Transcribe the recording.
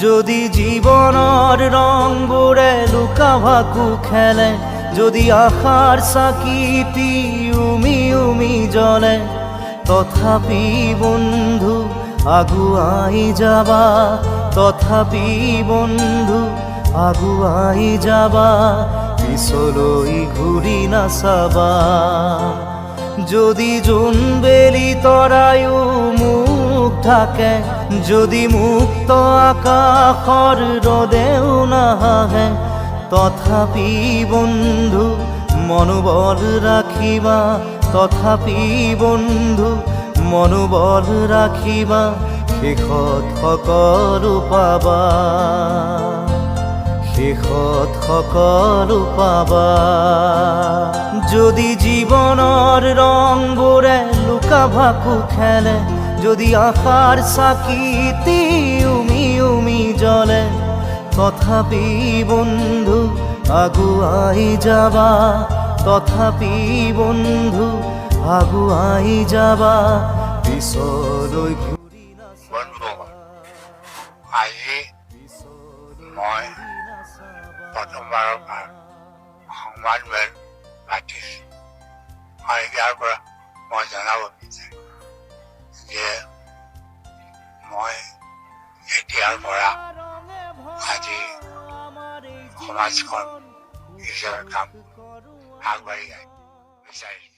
যদি জীবনৰ ৰংবোৰে লুকা ভাকু খেলে, যদি আশাৰ চাকিটি উমি উমি জ্বলে, তথাপি বন্ধু আগুৱাই যাবা, তথাপি বন্ধু আগুৱাই যাবা, পিছলৈ ঘূৰি নাচাবা। যদি জোনবেলি তৰায়ো মুখ ঢাকে, যদি মুক্ত আকাশৰ ৰদেও নাহে, তথাপি বন্ধু মনোবল ৰাখিবা, তথাপি বন্ধু মনোবল ৰাখিবা, শেষত সকলো পাবা, শেষত সকলো পাবা। যদি জীৱনৰ ৰংবোৰে লুকা ভাকু খেলে, যদি আশাৰ চাকিটি উমি উমি জ্বলে, তথাপি বন্ধু আগুৱাই যাবা, তথাপি বন্ধু আগুৱাই যাবা, পিছলৈ ঘূৰি নাচাবা। আজি মই প্ৰথমবাৰৰ পৰা সংবাদমেল পাতিছোঁ আৰু ইয়াৰ পৰা মই জনাব বিচাৰোঁ যে মই এতিয়াৰ পৰা আজি সমাজখন নিজৰ কাম আগবাঢ়ি যায় বিচাৰিছোঁ।